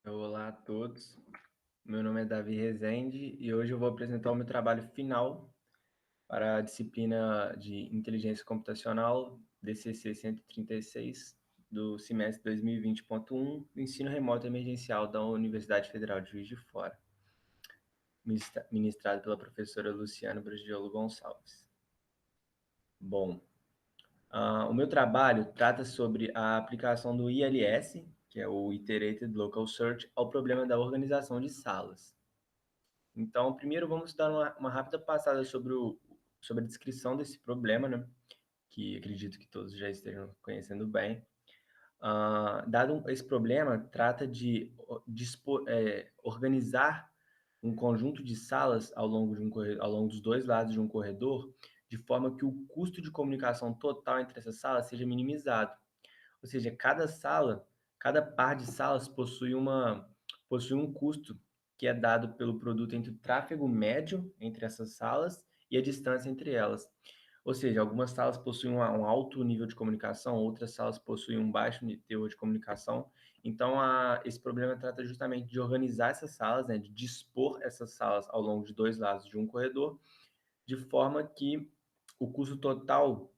Olá a todos, meu nome é Davi Rezende e hoje eu vou apresentar o meu trabalho final para a disciplina de Inteligência Computacional DCC 136 do semestre 2020.1 do Ensino Remoto Emergencial da Universidade Federal de Juiz de Fora, ministrado pela professora Luciana Bragiolo Gonçalves. Bom, o meu trabalho trata sobre a aplicação do ILS, que é o Iterated Local Search, ao problema da organização de salas. Então, primeiro vamos dar uma rápida passada sobre a descrição desse problema, né? Que acredito que todos já estejam conhecendo bem. Esse problema, trata de organizar um conjunto de salas ao longo dos dois lados de um corredor, de forma que o custo de comunicação total entre essas salas seja minimizado. Ou seja, cada par de salas possui um custo que é dado pelo produto entre o tráfego médio entre essas salas e a distância entre elas. Ou seja, algumas salas possuem um alto nível de comunicação, outras salas possuem um baixo teor de comunicação. Então, esse problema trata justamente de organizar essas salas, né, de dispor essas salas ao longo de dois lados de um corredor, de forma que o custo total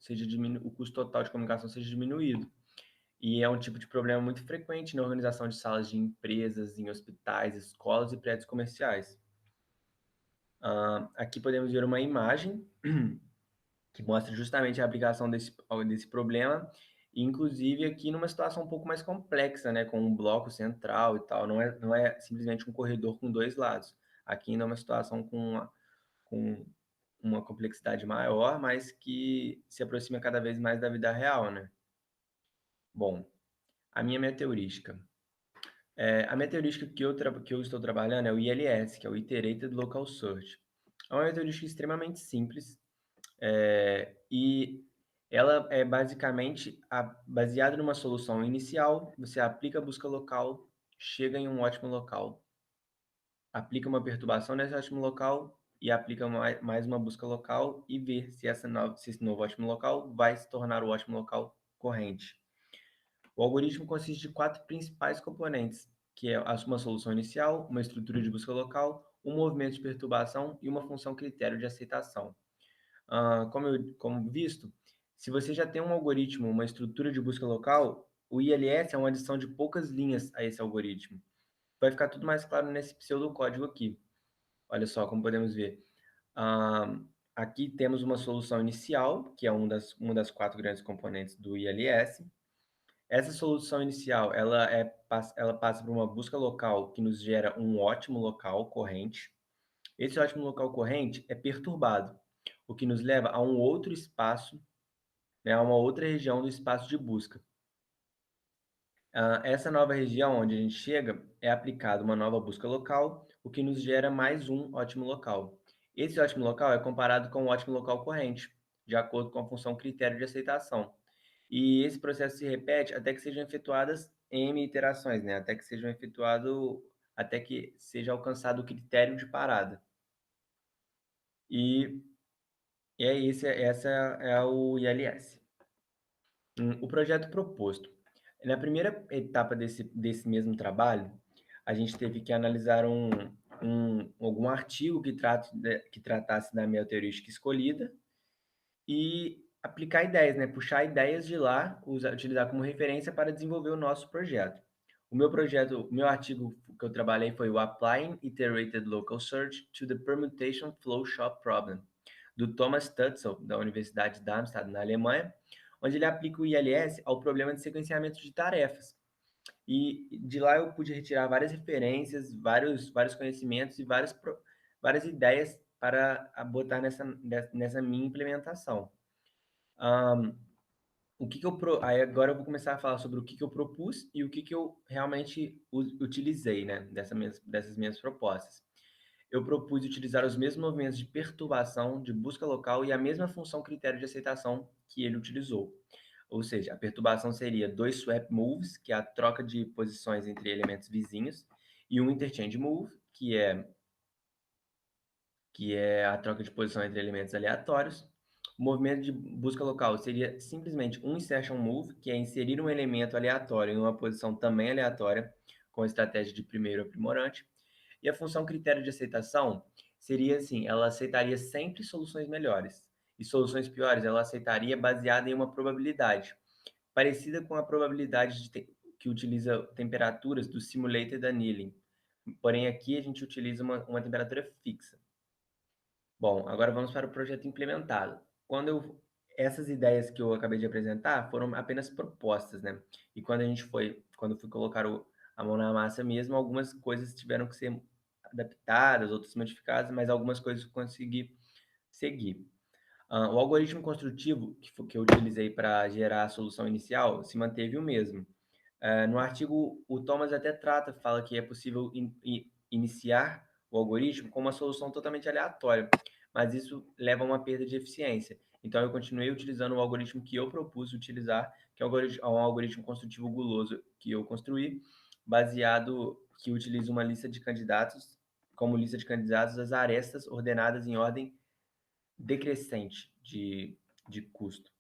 de comunicação seja diminuído. E é um tipo de problema muito frequente na organização de salas de empresas, em hospitais, escolas e prédios comerciais. Aqui podemos ver uma imagem que mostra justamente a aplicação desse problema, e inclusive aqui numa situação um pouco mais complexa, né, com um bloco central e tal, não é simplesmente um corredor com dois lados. Aqui ainda é uma situação com uma complexidade maior, mas que se aproxima cada vez mais da vida real, né? Bom, a minha metaheurística. A metaheurística que eu estou trabalhando é o ILS, que é o Iterated Local Search. É uma metaheurística extremamente simples, e ela é basicamente baseada numa solução inicial. Você aplica a busca local, chega em um ótimo local, aplica uma perturbação nesse ótimo local e aplica mais uma busca local e vê se esse novo ótimo local vai se tornar o ótimo local corrente. O algoritmo consiste de quatro principais componentes, que é uma solução inicial, uma estrutura de busca local, um movimento de perturbação e uma função critério de aceitação. Como visto, se você já tem um algoritmo, uma estrutura de busca local, o ILS é uma adição de poucas linhas a esse algoritmo. Vai ficar tudo mais claro nesse pseudocódigo aqui. Olha só como podemos ver. Ah, Aqui temos uma solução inicial, que é uma das quatro grandes componentes do ILS. Essa solução inicial, ela passa por uma busca local que nos gera um ótimo local corrente. Esse ótimo local corrente é perturbado, o que nos leva a um outro espaço, né, a uma outra região do espaço de busca. Essa nova região onde a gente chega é aplicada uma nova busca local, o que nos gera mais um ótimo local. Esse ótimo local é comparado com o ótimo local corrente, de acordo com a função critério de aceitação. E esse processo se repete até que sejam efetuadas M iterações, né? Até que seja alcançado o critério de parada. E, essa é o ILS. O projeto proposto. Na primeira etapa desse mesmo trabalho, a gente teve que analisar algum artigo que tratasse da meioteorística escolhida e aplicar ideias, né? Puxar ideias de lá, utilizar como referência para desenvolver o nosso projeto. O meu artigo que eu trabalhei foi o Applying Iterated Local Search to the Permutation Flow Shop Problem, do Thomas Tutzel, da Universidade de Darmstadt, na Alemanha, onde ele aplica o ILS ao problema de sequenciamento de tarefas. E de lá eu pude retirar várias referências, vários conhecimentos e várias ideias para botar nessa minha implementação. Aí agora eu vou começar a falar sobre o que eu propus e o que eu realmente utilizei, né, dessas minhas propostas. Eu propus utilizar os mesmos movimentos de perturbação, de busca local e a mesma função critério de aceitação que ele utilizou. Ou seja, a perturbação seria dois swap moves, que é a troca de posições entre elementos vizinhos, e um interchange move, que é a troca de posição entre elementos aleatórios. O movimento de busca local seria simplesmente um insertion move, que é inserir um elemento aleatório em uma posição também aleatória, com a estratégia de primeiro aprimorante. E a função critério de aceitação seria assim, ela aceitaria sempre soluções melhores. E soluções piores, ela aceitaria baseada em uma probabilidade, parecida com a probabilidade que utiliza temperaturas do simulated annealing. Porém, aqui a gente utiliza uma temperatura fixa. Bom, agora vamos para o projeto implementado. Essas ideias que eu acabei de apresentar foram apenas propostas, né? E quando eu fui colocar a mão na massa mesmo, algumas coisas tiveram que ser adaptadas, outras modificadas, mas algumas coisas eu consegui seguir. O algoritmo construtivo que eu utilizei para gerar a solução inicial se manteve o mesmo. No artigo, o Thomas até fala que é possível iniciar o algoritmo com uma solução totalmente aleatória, mas isso leva a uma perda de eficiência. Então, eu continuei utilizando o algoritmo que eu propus utilizar, que é um algoritmo construtivo guloso que eu construí, que utiliza uma lista de candidatos, como lista de candidatos, as arestas ordenadas em ordem decrescente de custo.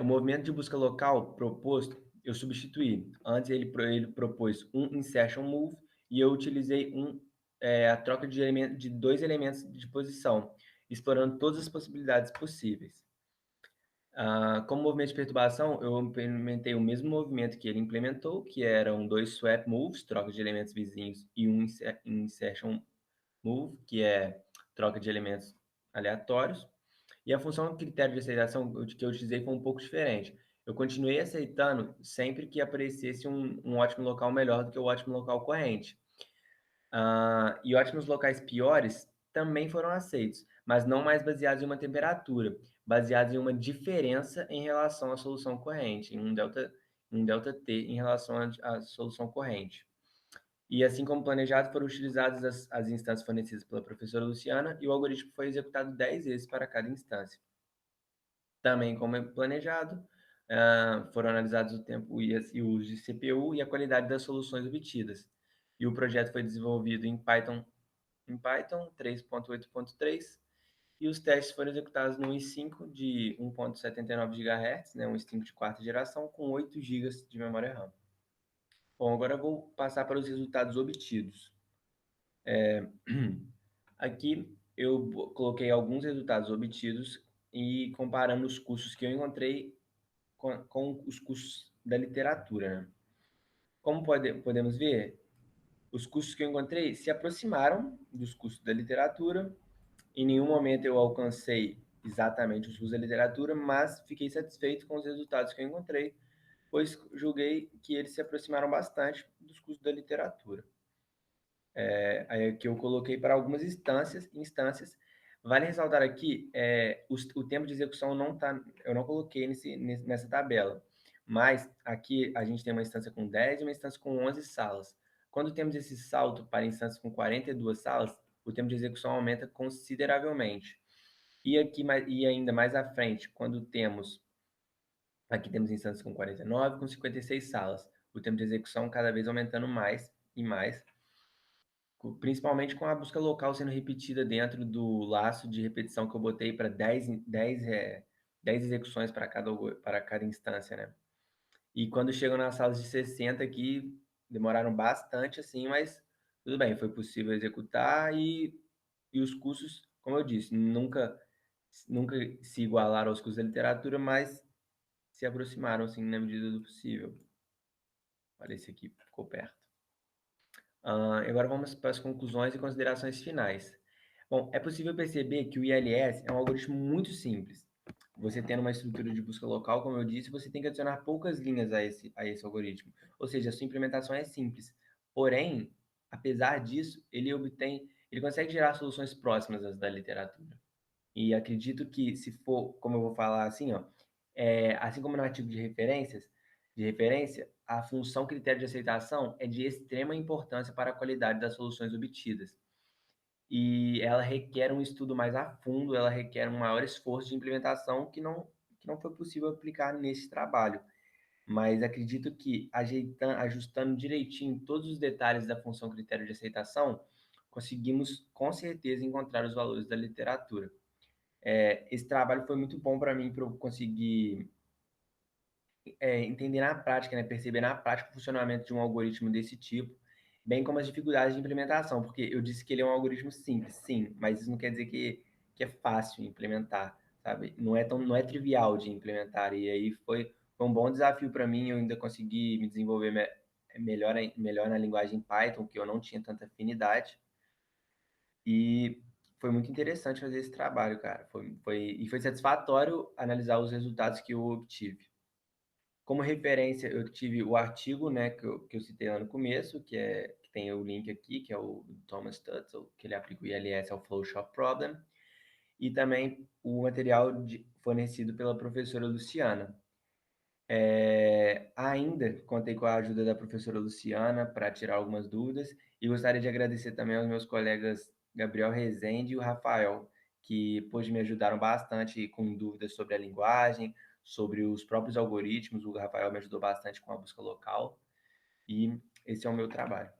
O movimento de busca local proposto, eu substituí. Antes ele propôs um insertion move e eu utilizei a troca de dois elementos de posição, explorando todas as possibilidades possíveis. Como movimento de perturbação, eu implementei o mesmo movimento que ele implementou, que eram dois swap moves, troca de elementos vizinhos, e um insertion move, que é troca de elementos aleatórios. E a função critério de aceitação que eu utilizei foi um pouco diferente. Eu continuei aceitando sempre que aparecesse um ótimo local melhor do que o ótimo local corrente. E ótimos locais piores também foram aceitos, mas não mais baseados em uma temperatura, baseados em uma diferença em relação à solução corrente, em um delta T em relação à solução corrente. E assim como planejado, foram utilizadas as instâncias fornecidas pela professora Luciana e o algoritmo foi executado 10 vezes para cada instância. Também, como é planejado, foram analisados o tempo e o uso de CPU e a qualidade das soluções obtidas. E o projeto foi desenvolvido em Python 3.8.3 e os testes foram executados no i5 de 1.79 GHz, né, um i5 de quarta geração, com 8 GB de memória RAM. Bom, agora eu vou passar para os resultados obtidos. Aqui eu coloquei alguns resultados obtidos e comparando os custos que eu encontrei com os custos da literatura, né? Como podemos ver, os custos que eu encontrei se aproximaram dos custos da literatura. Em nenhum momento eu alcancei exatamente os custos da literatura, mas fiquei satisfeito com os resultados que eu encontrei, pois julguei que eles se aproximaram bastante dos custos da literatura. Aí aqui eu coloquei para algumas instâncias. Vale ressaltar aqui, o tempo de execução eu não coloquei nessa tabela, mas aqui a gente tem uma instância com 10 e uma instância com 11 salas. Quando temos esse salto para instâncias com 42 salas, o tempo de execução aumenta consideravelmente. E ainda mais à frente, aqui temos instâncias com 49, com 56 salas, o tempo de execução cada vez aumentando mais e mais, principalmente com a busca local sendo repetida dentro do laço de repetição que eu botei para 10 execuções para cada instância, né? E quando chegam nas salas de 60 aqui, demoraram bastante, assim, mas tudo bem, foi possível executar e os custos, como eu disse, nunca se igualaram aos custos da literatura, mas se aproximaram, assim, na medida do possível. Olha, esse aqui ficou perto. Agora vamos para as conclusões e considerações finais. Bom, é possível perceber que o ILS é um algoritmo muito simples. Você tendo uma estrutura de busca local, como eu disse, você tem que adicionar poucas linhas a esse algoritmo. Ou seja, a sua implementação é simples. Porém, apesar disso, ele consegue gerar soluções próximas às da literatura. E acredito que se for, como eu vou falar assim, ó, assim como no artigo de referência, a função critério de aceitação é de extrema importância para a qualidade das soluções obtidas. E ela requer um estudo mais a fundo, ela requer um maior esforço de implementação que não foi possível aplicar nesse trabalho. Mas acredito que ajustando direitinho todos os detalhes da função critério de aceitação, conseguimos com certeza encontrar os valores da literatura. Esse trabalho foi muito bom para mim, para eu conseguir entender na prática, né, perceber na prática o funcionamento de um algoritmo desse tipo, bem como as dificuldades de implementação, porque eu disse que ele é um algoritmo simples, sim, mas isso não quer dizer que é fácil implementar, sabe? Não é trivial de implementar, e aí foi um bom desafio para mim, eu ainda consegui me desenvolver melhor na linguagem Python, que eu não tinha tanta afinidade, e foi muito interessante fazer esse trabalho, cara. E foi satisfatório analisar os resultados que eu obtive. Como referência, eu tive o artigo, né, que eu citei lá no começo, que tem o link aqui, que é o Thomas Tuttle, que ele aplica o ILS ao Flow Shop Problem, e também o material fornecido pela professora Luciana. Ainda contei com a ajuda da professora Luciana para tirar algumas dúvidas e gostaria de agradecer também aos meus colegas Gabriel Rezende e o Rafael, que pois me ajudaram bastante com dúvidas sobre a linguagem, sobre os próprios algoritmos. O Rafael me ajudou bastante com a busca local e esse é o meu trabalho.